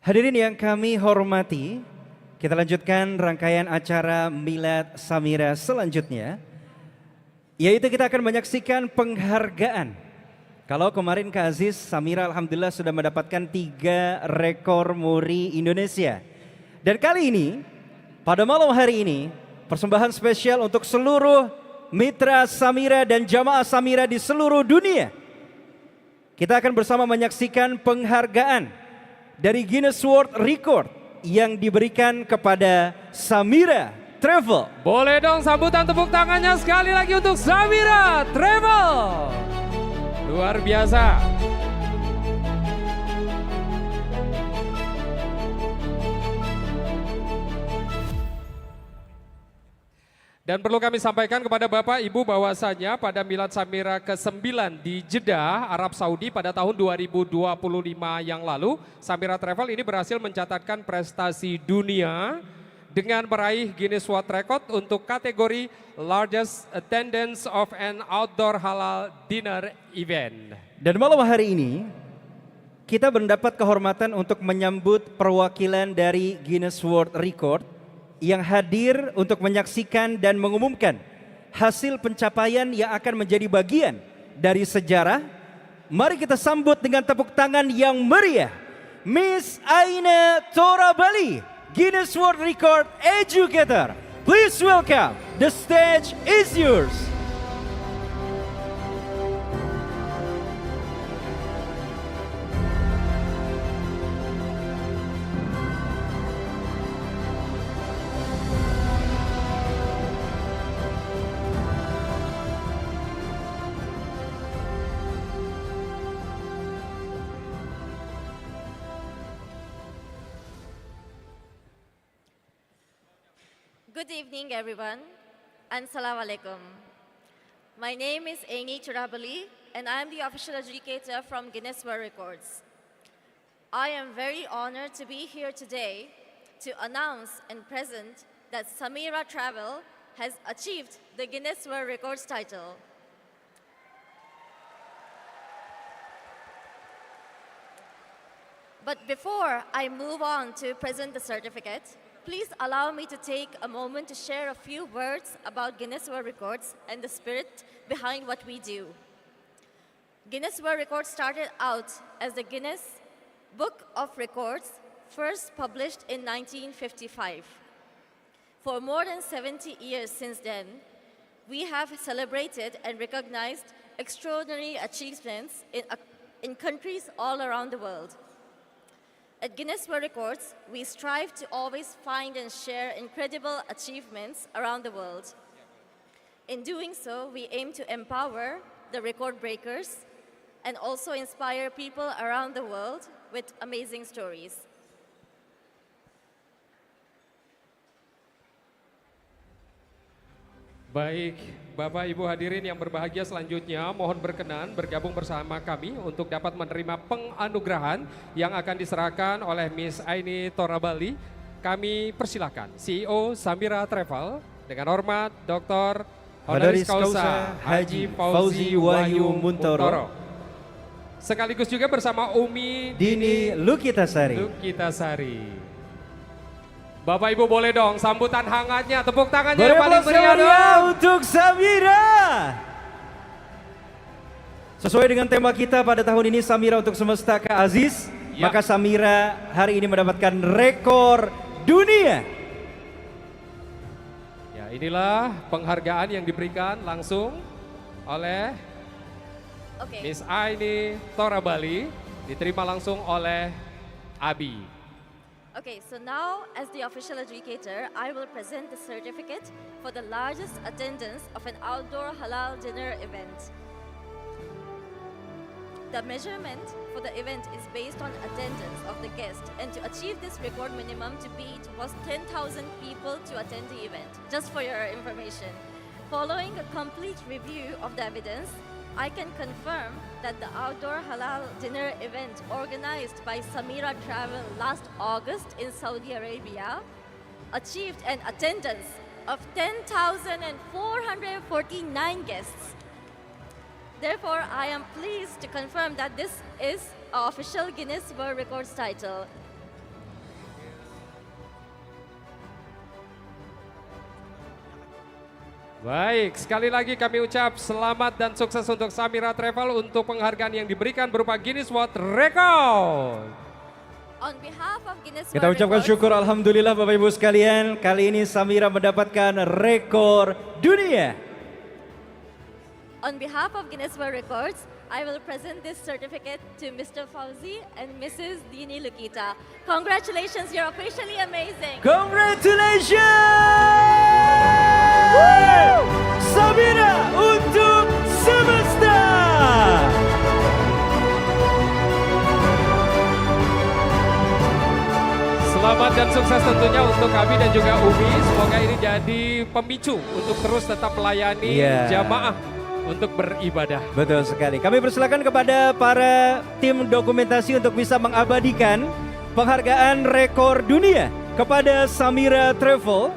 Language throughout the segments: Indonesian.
Hadirin yang kami hormati, kita lanjutkan rangkaian acara Milad Samira selanjutnya, yaitu kita akan menyaksikan penghargaan. Kalau kemarin Kak Aziz, Samira alhamdulillah sudah mendapatkan 3 rekor muri Indonesia. Dan kali ini, pada malam hari ini, persembahan spesial untuk seluruh mitra Samira dan jamaah Samira di seluruh dunia. Kita akan bersama menyaksikan penghargaan dari Guinness World Record yang diberikan kepada Samira Travel. Boleh dong sambutan tepuk tangannya sekali lagi untuk Samira Travel. Luar biasa. Dan perlu kami sampaikan kepada Bapak Ibu bahwasanya pada Milad Samira ke-9 di Jeddah, Arab Saudi pada tahun 2025 yang lalu, Samira Travel ini berhasil mencatatkan prestasi dunia dengan meraih Guinness World Record untuk kategori Largest Attendance of an Outdoor Halal Dinner Event. Dan malam hari ini, kita mendapat kehormatan untuk menyambut perwakilan dari Guinness World Record yang hadir untuk menyaksikan dan mengumumkan hasil pencapaian yang akan menjadi bagian dari sejarah. Mari kita sambut dengan tepuk tangan yang meriah Miss Aina Torabali, Guinness World Record Educator. Please welcome, the stage is yours. Good evening, everyone, and Assalamu alaikum. My name is Aini Churabali, and I am the official adjudicator from Guinness World Records. I am very honored to be here today to announce and present that Samira Travel has achieved the Guinness World Records title. But before I move on to present the certificate, please allow me to take a moment to share a few words about Guinness World Records and the spirit behind what we do. Guinness World Records started out as the Guinness Book of Records, first published in 1955. For more than 70 years since then, we have celebrated and recognized extraordinary achievements in countries all around the world. At Guinness World Records, we strive to always find and share incredible achievements around the world. In doing so, we aim to empower the record breakers and also inspire people around the world with amazing stories. Baik, Bapak Ibu hadirin yang berbahagia selanjutnya, mohon berkenan bergabung bersama kami untuk dapat menerima penganugerahan yang akan diserahkan oleh Miss Aini Torabali. Kami persilakan CEO Samira Travel dengan hormat Dr. Honoris Causa Haji Fauzi Wahyu Muntoro. Sekaligus juga bersama Umi Dini Lukitasari. Bapak Ibu boleh dong sambutan hangatnya, tepuk tangannya yang paling meriah untuk Samira. Sesuai dengan tema kita pada tahun ini, Samira untuk semesta Kak Aziz, ya. Maka Samira hari ini mendapatkan rekor dunia. Ya, inilah penghargaan yang diberikan langsung oleh Miss Aini Torabali, diterima langsung oleh Abi. Okay, so now as the official adjudicator, I will present the certificate for the largest attendance of an outdoor halal dinner event. The measurement for the event is based on attendance of the guest, and to achieve this record minimum to beat was 10,000 people to attend the event, just for your information. Following a complete review of the evidence, I can confirm that the outdoor halal dinner event organized by Samira Travel last August in Saudi Arabia achieved an attendance of 10,449 guests. Therefore, I am pleased to confirm that this is an official Guinness World Records title. Baik, sekali lagi kami ucap selamat dan sukses untuk Samira Travel untuk penghargaan yang diberikan berupa Guinness World Record. On behalf of Guinness Kita World ucapkan Records, syukur alhamdulillah Bapak Ibu sekalian, kali ini Samira mendapatkan rekor dunia. on behalf of Guinness World Records, I will present this certificate to Mr. Fauzi and Mrs. Dini Lukita. Congratulations, you're officially amazing. Congratulations! Samira untuk semesta. Selamat dan sukses tentunya untuk Abi dan juga Umi. Semoga ini jadi pemicu untuk terus tetap melayani jamaah untuk beribadah. Betul sekali. Kami persilakan kepada para tim dokumentasi untuk bisa mengabadikan penghargaan rekor dunia kepada Samira Travel.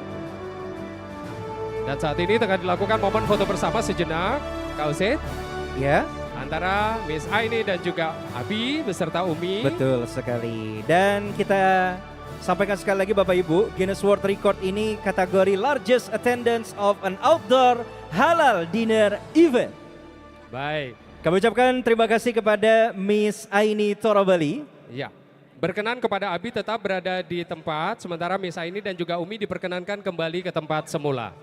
Dan saat ini tengah dilakukan momen foto bersama sejenak, Kak Uset, Ya, antara Miss Aini dan juga Abi beserta Umi. betul sekali. Dan kita sampaikan sekali lagi Bapak Ibu, Guinness World Record ini kategori largest attendance of an outdoor halal dinner event. Baik, Kami ucapkan terima kasih kepada Miss Aini Torabali. ya. Berkenan kepada Abi tetap berada di tempat, sementara Miss Aini dan juga Umi diperkenankan kembali ke tempat semula.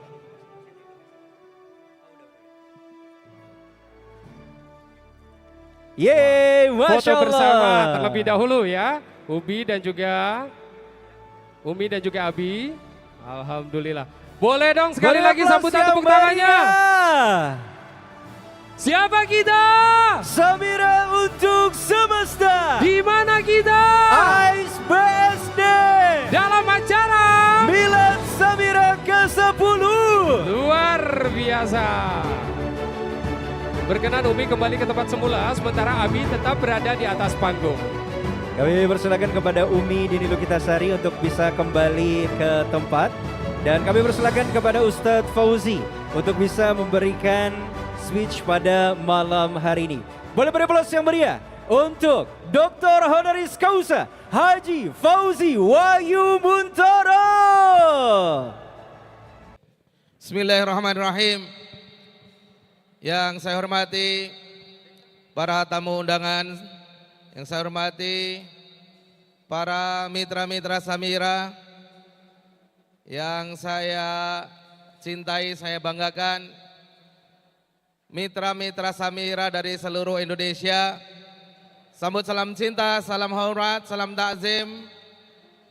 Yeay, Masya Foto Allah. bersama terlebih dahulu ya, Umi dan juga Abi. Alhamdulillah. Boleh dong sekali Beri lagi aplaus sambutan yang tepuk tangannya. meriah. Siapa kita? Samira untuk semesta. Di mana kita? Ice BSD. Dalam acara Milad Samira ke-10. luar biasa. Berkenan Umi kembali ke tempat semula, sementara Abi tetap berada di atas panggung. Kami persilakan kepada Umi Dini Lukitasari untuk bisa kembali ke tempat. Dan kami persilakan kepada Ustadz Fauzi untuk bisa memberikan speech pada malam hari ini. Boleh beri aplaus yang meriah untuk Dr. Honoris Causa Haji Fauzi Wahyu Muntoro. Bismillahirrahmanirrahim. Yang saya hormati para tamu undangan, yang saya hormati para mitra-mitra Samira, yang saya cintai, saya banggakan, mitra-mitra Samira dari seluruh Indonesia. Sambut salam cinta, salam hormat, salam takzim.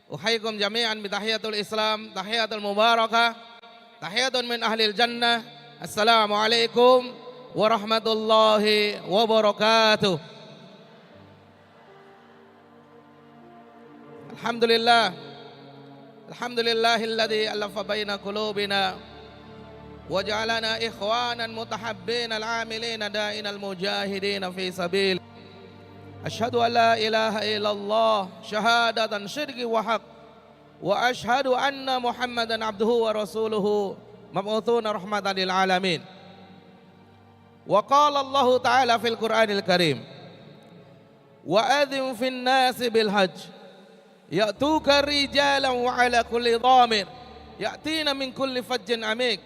Uhaikum jami'an bitahiyatul Islam, tahiyatul mubarakah, tahiyatun min ahlil jannah. Assalamualaikum warahmatullahi wabarakatuh. Alhamdulillah. Alhamdulillahilladzi alafa baina qulubina wa ja'alana ikhwanan mutahabbin al-amilin da'in al-mujahidin fi sabil. Asyhadu an la ilaha illallah syahadatan syirki wa haq wa asyhadu anna Muhammadan abduhu wa rasuluhu mab'utsuna rahmatan lil alamin. Wa qala Allah ta'ala fil Qur'anil Karim wa adzim fin nasi bil hajj ya'tuka rijalan wa ala kulli dhamir ya'tina min kulli fajjin amik.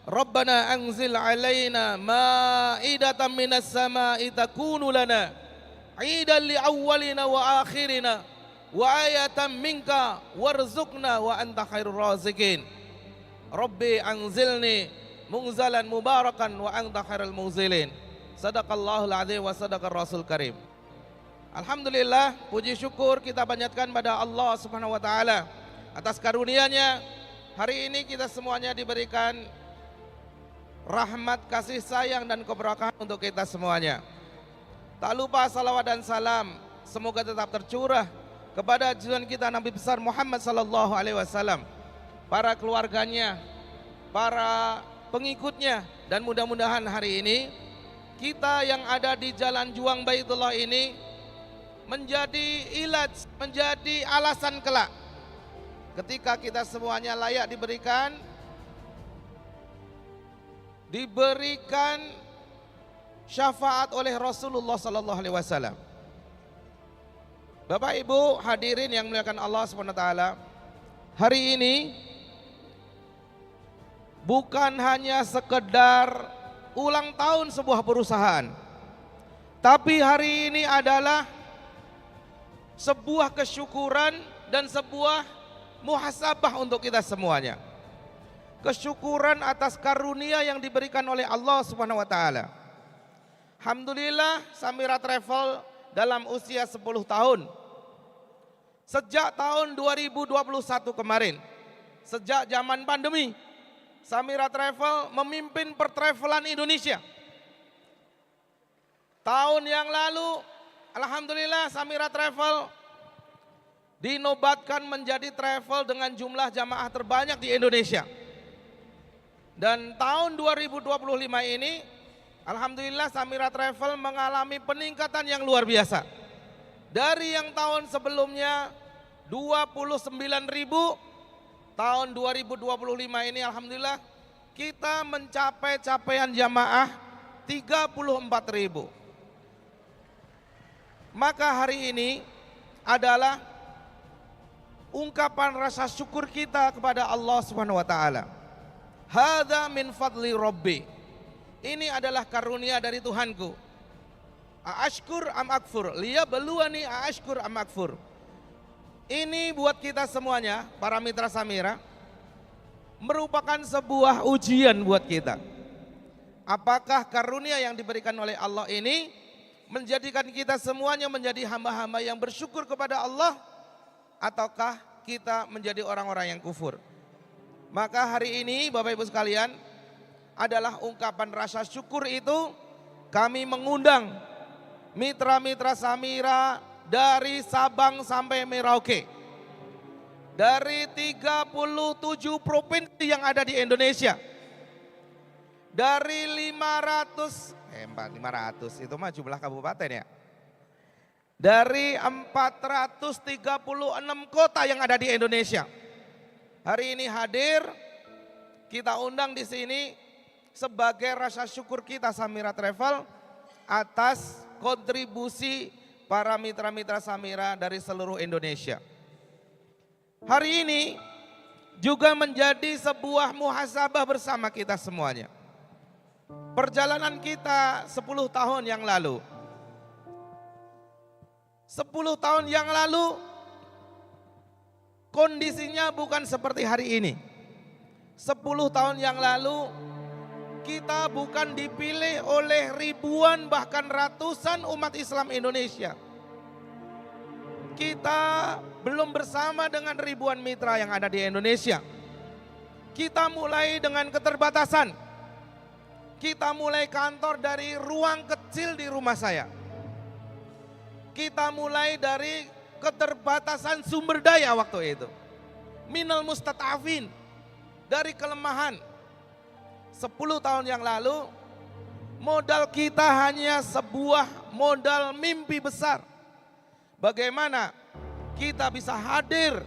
Rabbana anzil alaina ma'idatan minas sama'i takunu lana 'idan li awwalina wa akhirina wa ayatan minka warzuqna wa anta khairur raziqin. Rabbi anzilni munzalan mubarakan wa anta khairul munzilin. Sadaqallahul azim wa sadaqar rasul karim. Alhamdulillah, puji syukur kita panjatkan pada Allah Subhanahu wa taala atas karunia-Nya. Hari ini kita semuanya diberikan rahmat, kasih sayang dan keberkahan untuk kita semuanya. Tak lupa salawat dan salam semoga tetap tercurah kepada junjungan kita Nabi besar Muhammad sallallahu alaihi wasallam, para keluarganya, para pengikutnya, dan mudah-mudahan hari ini kita yang ada di jalan juang Baitullah ini menjadi ilaj, menjadi alasan kelak ketika kita semuanya layak diberikan syafaat oleh Rasulullah sallallahu alaihi wasallam. Bapak Ibu hadirin yang muliakan Allah Subhanahu wa taala, hari ini bukan hanya sekedar ulang tahun sebuah perusahaan, tapi hari ini adalah sebuah kesyukuran dan sebuah muhasabah untuk kita semuanya. Kesyukuran atas karunia yang diberikan oleh Allah Subhanahu wa taala. Alhamdulillah Samira Travel dalam usia 10 tahun. Sejak tahun 2021 kemarin, sejak zaman pandemi, Samira Travel memimpin pertravelan Indonesia. Tahun yang lalu, alhamdulillah Samira Travel dinobatkan menjadi travel dengan jumlah jamaah terbanyak di Indonesia. Dan tahun 2025 ini, alhamdulillah Samira Travel mengalami peningkatan yang luar biasa. Dari yang tahun sebelumnya 29.000, tahun 2025 ini alhamdulillah kita mencapai capaian jamaah 34.000. Maka hari ini adalah ungkapan rasa syukur kita kepada Allah Subhanahu wa taala. Hadza min fadli Rabbi. Ini adalah karunia dari Tuhanku. Aashkur am akfur, liyabluwani aashkur am akfur. Ini buat kita semuanya, para mitra Samira, merupakan sebuah ujian buat kita. Apakah karunia yang diberikan oleh Allah ini menjadikan kita semuanya menjadi hamba-hamba yang bersyukur kepada Allah, ataukah kita menjadi orang-orang yang kufur? Maka hari ini Bapak Ibu sekalian, adalah ungkapan rasa syukur itu kami mengundang mitra-mitra Samira dari Sabang sampai Merauke, dari 37 provinsi yang ada di Indonesia, dari 500 itu mah jumlah kabupaten ya, dari 436 kota yang ada di Indonesia. Hari ini hadir, kita undang di sini sebagai rasa syukur kita Samira Travel atas kontribusi para mitra-mitra Samira dari seluruh Indonesia. Hari ini juga menjadi sebuah muhasabah bersama kita semuanya. Perjalanan kita 10 tahun yang lalu. 10 tahun yang lalu kondisinya bukan seperti hari ini. 10 tahun yang lalu kita bukan dipilih oleh ribuan bahkan ratusan umat Islam Indonesia. Kita belum bersama dengan ribuan mitra yang ada di Indonesia. Kita mulai dengan keterbatasan. Kita mulai kantor dari ruang kecil di rumah saya. Kita mulai dari keterbatasan sumber daya waktu itu. Minal mustata'afin, dari kelemahan. 10 tahun yang lalu modal kita hanya sebuah modal mimpi besar. Bagaimana kita bisa hadir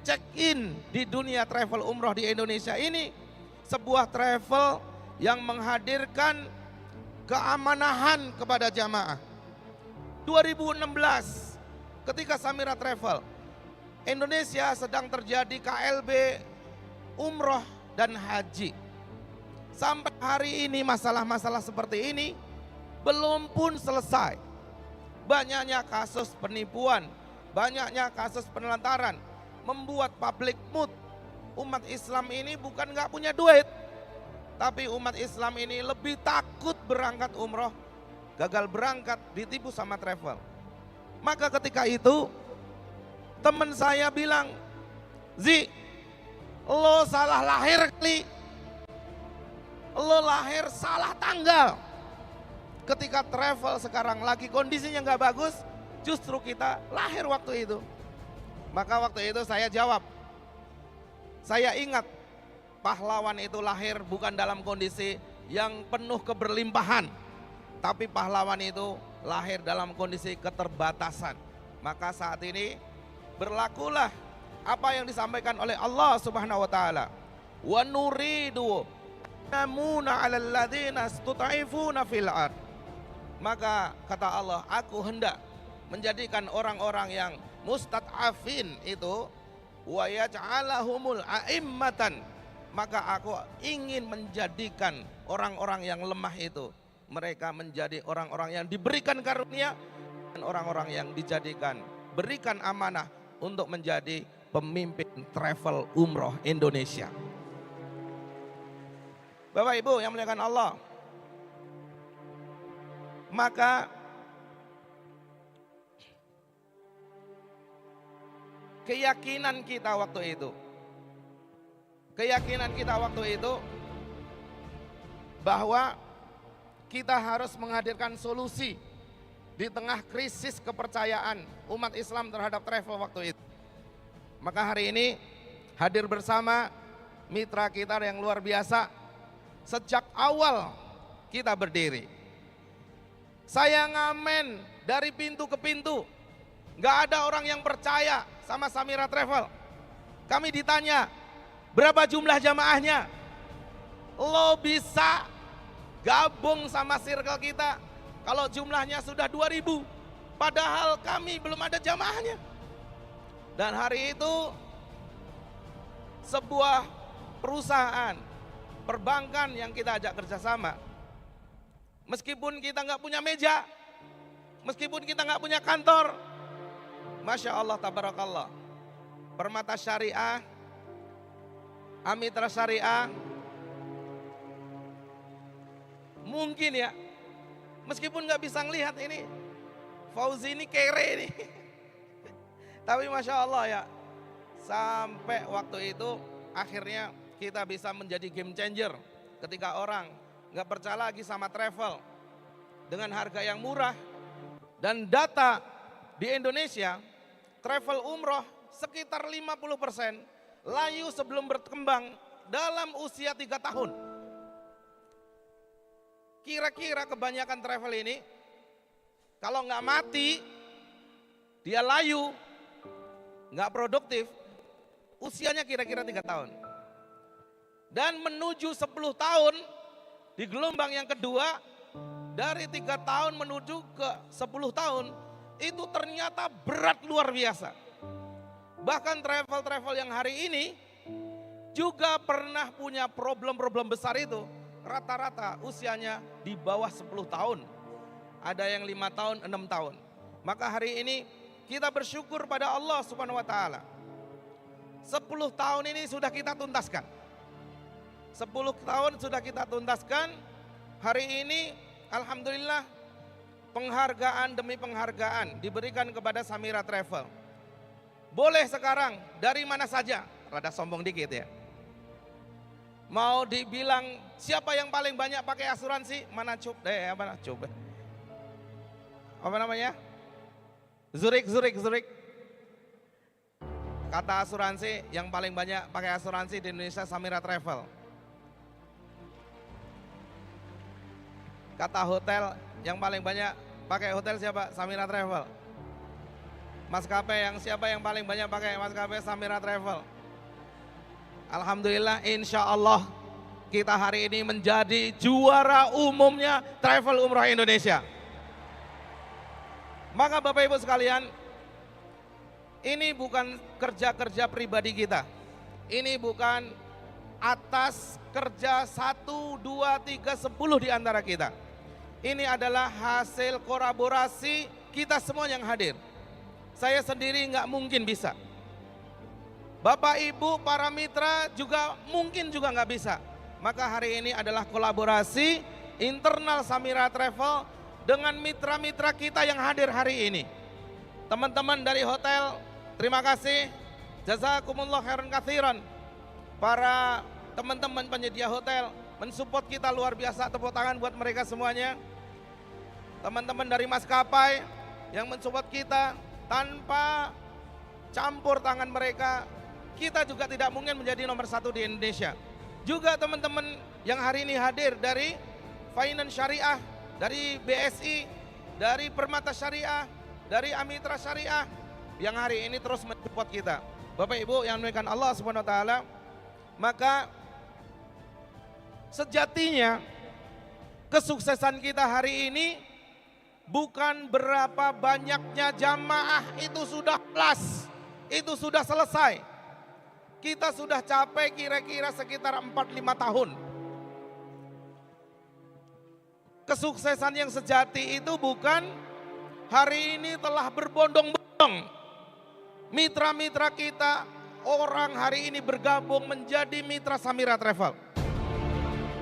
check in di dunia travel umroh di Indonesia ini, sebuah travel yang menghadirkan keamanahan kepada jamaah. 2016 ketika Samira Travel, Indonesia sedang terjadi KLB umroh dan haji. Sampai hari ini masalah-masalah seperti ini belum pun selesai. Banyaknya kasus penipuan, banyaknya kasus penelantaran, membuat public mood. Umat Islam ini bukan nggak punya duit, tapi umat Islam ini lebih takut berangkat umroh, gagal berangkat, ditipu sama travel. Maka ketika itu teman saya bilang, Zi, lo salah lahir kali. Lo lahir salah tanggal. Ketika travel sekarang lagi kondisinya nggak bagus, justru kita lahir waktu itu. Maka waktu itu saya jawab, saya ingat pahlawan itu lahir bukan dalam kondisi yang penuh keberlimpahan, tapi pahlawan itu lahir dalam kondisi keterbatasan. Maka saat ini berlakulah apa yang disampaikan oleh Allah Subhanahu wa taala. Wa nuridu namuna 'alal ladzina istud'ifuna fil ard. Maka kata Allah, aku hendak menjadikan orang-orang yang mustad'afin itu wa yaj'alahumul a'immatan, maka aku ingin menjadikan orang-orang yang lemah itu, mereka menjadi orang-orang yang diberikan karunia, dan orang-orang yang dijadikan, berikan amanah untuk menjadi pemimpin travel umroh Indonesia. Bapak Ibu yang muliakan Allah, maka keyakinan kita waktu itu bahwa kita harus menghadirkan solusi di tengah krisis kepercayaan umat Islam terhadap travel waktu itu. Maka hari ini hadir bersama mitra kita yang luar biasa. Sejak awal kita berdiri, saya ngamen dari pintu ke pintu, nggak ada orang yang percaya sama Samira Travel. Kami ditanya, berapa jumlah jamaahnya? Lo bisa gabung sama circle kita kalau jumlahnya sudah 2000, padahal kami belum ada jamaahnya. Dan hari itu sebuah perusahaan perbankan yang kita ajak kerjasama, meskipun kita nggak punya meja, meskipun kita nggak punya kantor, Masya Allah tabarakallah, Permata Syariah, Amitra Syariah, mungkin ya, meskipun nggak bisa ngelihat ini, Fauzi ini kere ini, tapi Masya Allah ya, sampai waktu itu akhirnya kita bisa menjadi game changer ketika orang nggak percaya lagi sama travel dengan harga yang murah. Dan data di Indonesia, travel umroh sekitar 50% layu sebelum berkembang dalam usia 3 tahun. Kira-kira kebanyakan travel ini kalau nggak mati, dia layu, nggak produktif, usianya kira-kira 3 tahun. Dan menuju 10 tahun di gelombang yang kedua, dari 3 tahun menuju ke 10 tahun, itu ternyata berat luar biasa. Bahkan travel-travel yang hari ini juga pernah punya problem-problem besar itu, rata-rata usianya di bawah 10 tahun. Ada yang 5 tahun, 6 tahun. Maka hari ini kita bersyukur pada Allah Subhanahu wa taala. 10 tahun ini sudah kita tuntaskan. 10 tahun sudah kita tuntaskan. Hari ini alhamdulillah penghargaan demi penghargaan diberikan kepada Samira Travel. Boleh sekarang dari mana saja, rada sombong dikit ya. Mau dibilang siapa yang paling banyak pakai asuransi? Mana coba. Apa namanya? Zurich. Kata asuransi yang paling banyak pakai asuransi di Indonesia Samira Travel. Kata hotel yang paling banyak pakai hotel siapa? Samira Travel. Maskapai siapa yang paling banyak pakai maskapai? Samira Travel. Alhamdulillah, insya Allah kita hari ini menjadi juara umumnya travel umrah Indonesia. Maka Bapak Ibu sekalian, ini bukan kerja-kerja pribadi kita. Ini bukan atas kerja 1, 2, 3, 10 di antara kita. Ini adalah hasil kolaborasi kita semua yang hadir. Saya sendiri nggak mungkin bisa. Bapak Ibu para mitra juga mungkin juga nggak bisa. Maka hari ini adalah kolaborasi internal Samira Travel dengan mitra-mitra kita yang hadir hari ini. Teman-teman dari hotel, terima kasih. Jazakumullah khairan katsiran. Para teman-teman penyedia hotel mensupport kita luar biasa, tepuk tangan buat mereka semuanya. Teman-teman dari maskapai yang mensupport kita, tanpa campur tangan mereka, kita juga tidak mungkin menjadi nomor 1 di Indonesia. Juga teman-teman yang hari ini hadir dari Finance Syariah, dari BSI, dari Permata Syariah, dari Amitra Syariah, yang hari ini terus mensupport kita. Bapak Ibu yang dimuliakan Allah Subhanahu wa taala, maka sejatinya kesuksesan kita hari ini bukan berapa banyaknya jamaah, itu sudah plus, itu sudah selesai. Kita sudah capai kira-kira sekitar 4-5 tahun. Kesuksesan yang sejati itu bukan hari ini telah berbondong-bondong. Mitra-mitra kita, orang hari ini bergabung menjadi mitra Samira Travel.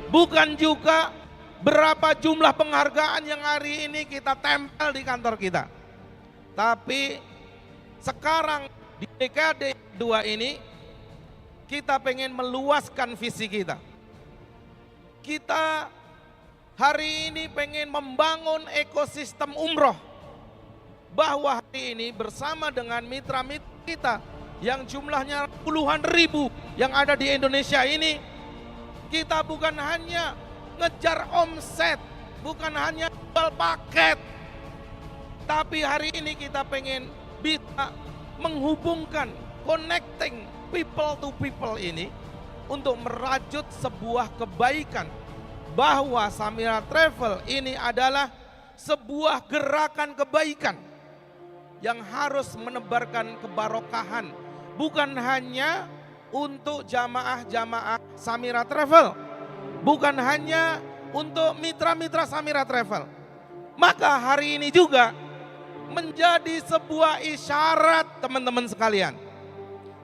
Bukan juga berapa jumlah penghargaan yang hari ini kita tempel di kantor kita. Tapi sekarang di dekade kedua ini, kita pengen meluaskan visi kita. Kita hari ini pengen membangun ekosistem umroh. Bahwa hari ini bersama dengan mitra-mitra kita yang jumlahnya puluhan ribu yang ada di Indonesia ini, kita bukan hanya ngejar omset, bukan hanya jual paket, tapi hari ini kita pengen bisa menghubungkan, connecting people to people ini untuk merajut sebuah kebaikan, bahwa Samira Travel ini adalah sebuah gerakan kebaikan yang harus menebarkan kebarokahan, bukan hanya untuk jamaah-jamaah Samira Travel, bukan hanya untuk mitra-mitra Samira Travel. Maka hari ini juga menjadi sebuah isyarat teman-teman sekalian,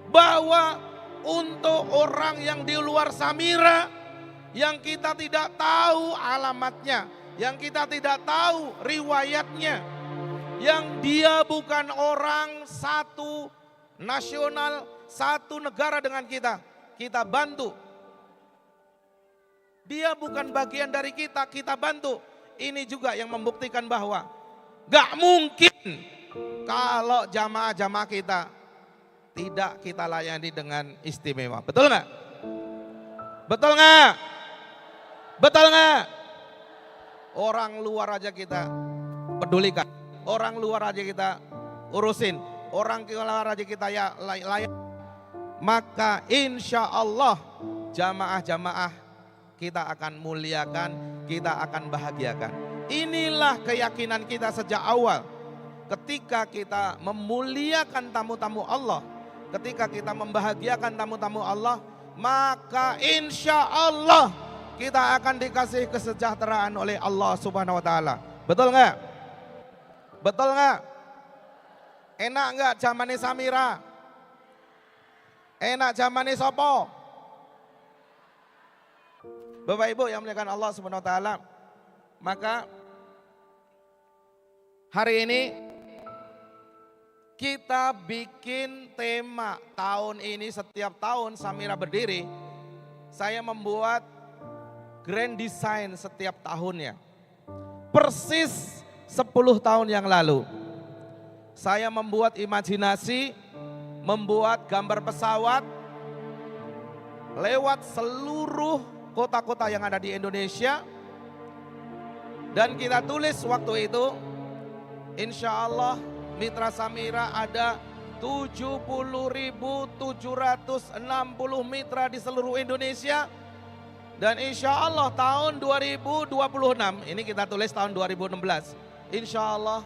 bahwa untuk orang yang di luar Samira, yang kita tidak tahu alamatnya, yang kita tidak tahu riwayatnya, yang dia bukan orang satu nasional, satu negara dengan kita, kita bantu. Dia bukan bagian dari kita, kita bantu. Ini juga yang membuktikan bahwa gak mungkin kalau jamaah-jamaah kita tidak kita layani dengan istimewa. Betul nggak? Betul nggak? Betul nggak? Orang luar aja kita pedulikan, orang luar aja kita urusin, orang luar aja kita ya layan. Maka insya Allah jamaah-jamaah kita akan muliakan, kita akan bahagiakan. Inilah keyakinan kita sejak awal. Ketika kita memuliakan tamu-tamu Allah, ketika kita membahagiakan tamu-tamu Allah, maka insya Allah kita akan dikasih kesejahteraan oleh Allah Subhanahu wa taala. Betul nggak? Betul nggak? Enak nggak zamane Samira? Enak zamane sopo? Bapak Ibu yang muliakan Allah Subhanahu wa taala, maka hari ini kita bikin tema tahun ini. Setiap tahun Samira berdiri, saya membuat grand design setiap tahunnya. Persis 10 tahun yang lalu, saya membuat imajinasi, membuat gambar pesawat lewat seluruh kota-kota yang ada di Indonesia. Dan kita tulis waktu itu, insya Allah mitra Samira ada 70.760 mitra di seluruh Indonesia. Dan insya Allah tahun 2026, ini kita tulis tahun 2016, insya Allah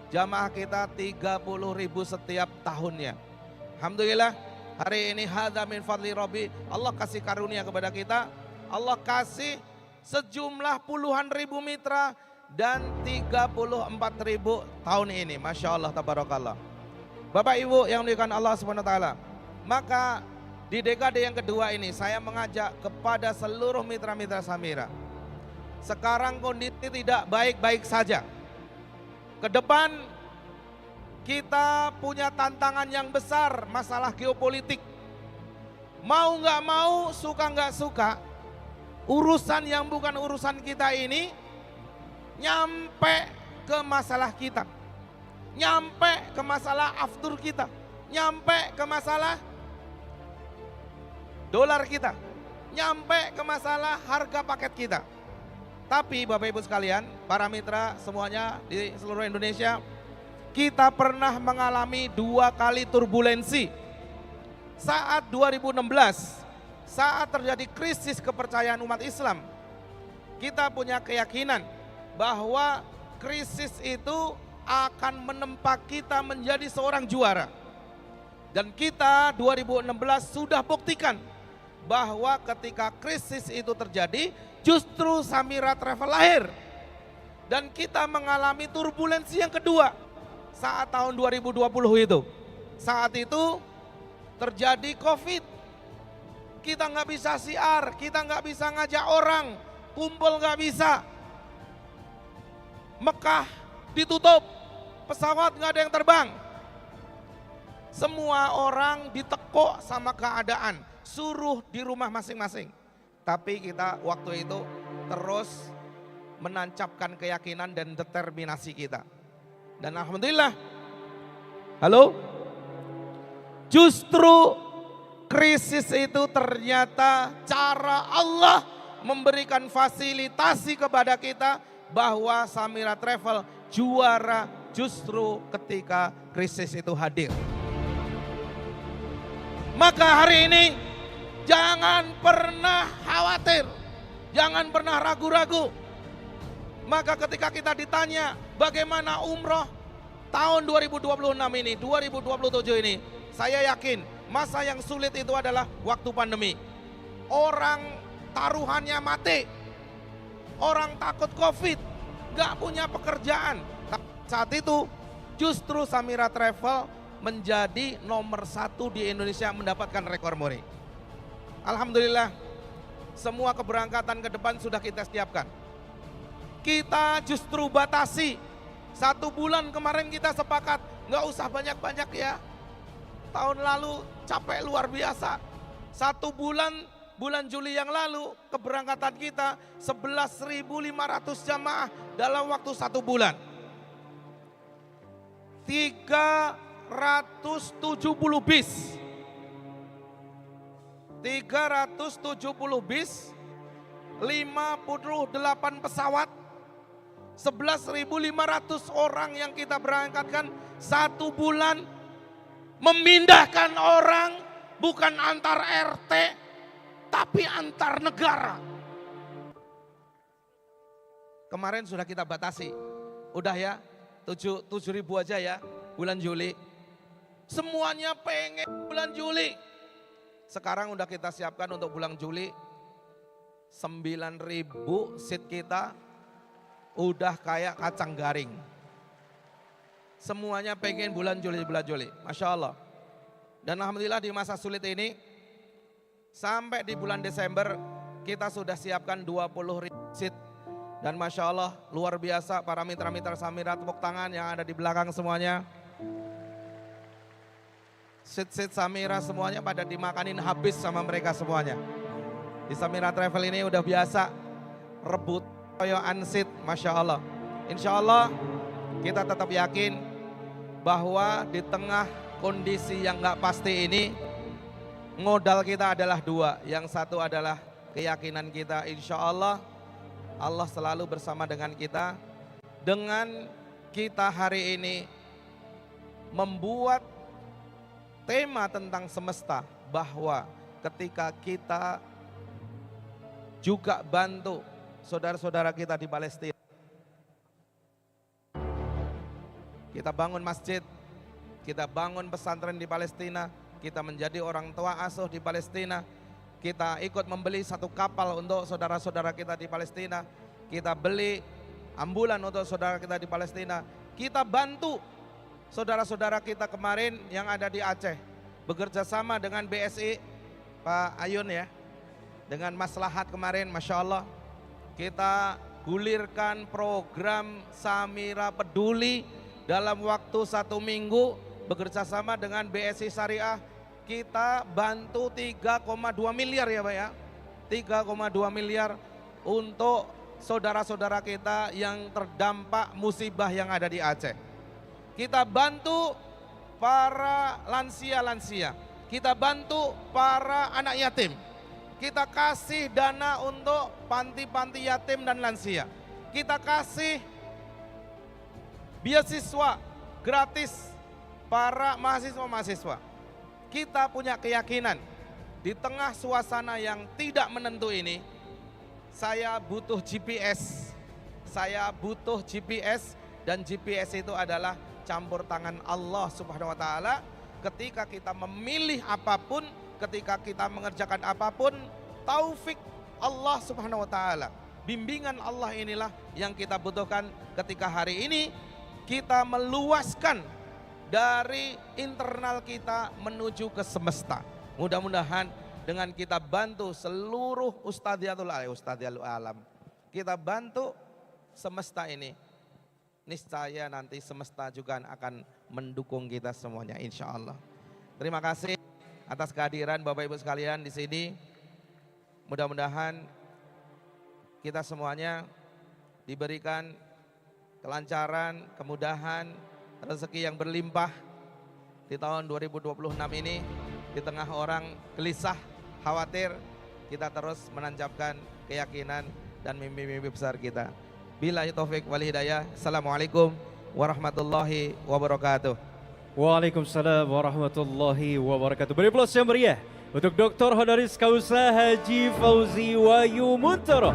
jamaah kita 30.000 setiap tahunnya. Alhamdulillah hari ini hadza min fadli Rabbi, Allah kasih karunia kepada kita, Allah kasih sejumlah puluhan ribu mitra dan 34.000 tahun ini. Masya Allah, tabarakallah. Bapak Ibu yang dimuliakan Allah SWT, maka di dekade yang kedua ini saya mengajak kepada seluruh mitra-mitra Samira. Sekarang kondisi tidak baik-baik saja. Ke depan kita punya tantangan yang besar, masalah geopolitik. Mau nggak mau, suka nggak suka, urusan yang bukan urusan kita ini nyampe ke masalah kita, nyampe ke masalah aftur kita, nyampe ke masalah dolar kita, nyampe ke masalah harga paket kita. Tapi Bapak Ibu sekalian, para mitra semuanya di seluruh Indonesia, kita pernah mengalami 2 kali turbulensi. Saat 2016, saat terjadi krisis kepercayaan umat Islam, kita punya keyakinan bahwa krisis itu akan menempa kita menjadi seorang juara. Dan kita 2016 sudah buktikan bahwa ketika krisis itu terjadi, justru Samira Travel lahir. Dan kita mengalami turbulensi yang kedua saat tahun 2020 itu. Saat itu terjadi COVID. Kita nggak bisa siar, kita nggak bisa ngajak orang, kumpul nggak bisa. Mekah ditutup, pesawat nggak ada yang terbang. Semua orang ditekuk sama keadaan, suruh di rumah masing-masing. Tapi kita waktu itu terus menancapkan keyakinan dan determinasi kita. Dan alhamdulillah, halo, justru krisis itu ternyata cara Allah memberikan fasilitasi kepada kita bahwa Samira Travel juara justru ketika krisis itu hadir. Maka hari ini jangan pernah khawatir, jangan pernah ragu-ragu. Maka ketika kita ditanya bagaimana umroh tahun 2026 ini, 2027 ini, saya yakin masa yang sulit itu adalah waktu pandemi. Orang taruhannya mati, orang takut COVID, gak punya pekerjaan. Saat itu justru Samira Travel menjadi nomor 1 di Indonesia mendapatkan rekor muri. Alhamdulillah, semua keberangkatan ke depan sudah kita siapkan. Kita justru batasi. 1 bulan kemarin kita sepakat, nggak usah banyak-banyak ya. Tahun lalu capek luar biasa. 1 bulan Juli yang lalu keberangkatan kita 11.500 jamaah dalam waktu 1 bulan. 370 bis. 370 bis, 58 pesawat, 11.500 orang yang kita berangkatkan 1 bulan, memindahkan orang bukan antar RT tapi antar negara. Kemarin sudah kita batasi, udah ya 7.000 aja ya bulan Juli. Semuanya pengen bulan Juli. Sekarang udah kita siapkan untuk bulan Juli 9.000 seat kita udah kayak kacang garing. Semuanya pengen bulan Juli. Masya Allah. Dan alhamdulillah di masa sulit ini sampai di bulan Desember kita sudah siapkan 20.000 seat. Dan Masya Allah luar biasa para mitra-mitra Samira, tepuk tangan yang ada di belakang semuanya. Seat-seat Samira semuanya pada dimakanin habis sama mereka semuanya. Di Samira Travel ini udah biasa rebut toyoan seat, Masya Allah. Insya Allah kita tetap yakin bahwa di tengah kondisi yang gak pasti ini, modal kita adalah 2. Yang satu adalah keyakinan kita, insya Allah Allah selalu bersama dengan kita. Dengan kita hari ini membuat tema tentang semesta, bahwa ketika kita juga bantu saudara-saudara kita di Palestina, kita bangun masjid, kita bangun pesantren di Palestina, kita menjadi orang tua asuh di Palestina, kita ikut membeli 1 kapal untuk saudara-saudara kita di Palestina, kita beli ambulan untuk saudara kita di Palestina, kita bantu saudara-saudara kita kemarin yang ada di Aceh, bekerja sama dengan BSI, Pak Ayun ya, dengan Maslahat kemarin, Masya Allah, kita gulirkan program Samira Peduli dalam waktu 1 minggu, bekerja sama dengan BSI Syariah, kita bantu 3,2 miliar ya Pak ya, 3,2 miliar untuk saudara-saudara kita yang terdampak musibah yang ada di Aceh. Kita bantu para lansia-lansia, kita bantu para anak yatim, kita kasih dana untuk panti-panti yatim dan lansia, kita kasih beasiswa gratis para mahasiswa-mahasiswa. Kita punya keyakinan di tengah suasana yang tidak menentu ini, saya butuh GPS, dan GPS itu adalah campur tangan Allah Subhanahu wa taala. ketika kita memilih apapun, ketika kita mengerjakan apapun, taufik Allah Subhanahu wa taala, bimbingan Allah inilah yang kita butuhkan ketika hari ini kita meluaskan dari internal kita menuju ke semesta. Mudah-mudahan dengan kita bantu seluruh ustadziyatul alam, kita bantu semesta ini, niscaya nanti semesta juga akan mendukung kita semuanya, insya Allah. Terima kasih atas kehadiran Bapak Ibu sekalian di sini. Mudah-mudahan kita semuanya diberikan kelancaran, kemudahan, rezeki yang berlimpah di tahun 2026 ini. Di tengah orang gelisah, khawatir, kita terus menancapkan keyakinan dan mimpi-mimpi besar kita. Billahi taufik wal hidayah. Assalamualaikum warahmatullahi wabarakatuh. Waalaikumsalam warahmatullahi wabarakatuh. Beri aplaus yang meriah untuk Dr. Honoris Causa Haji Fauzi Wayu Muntoro.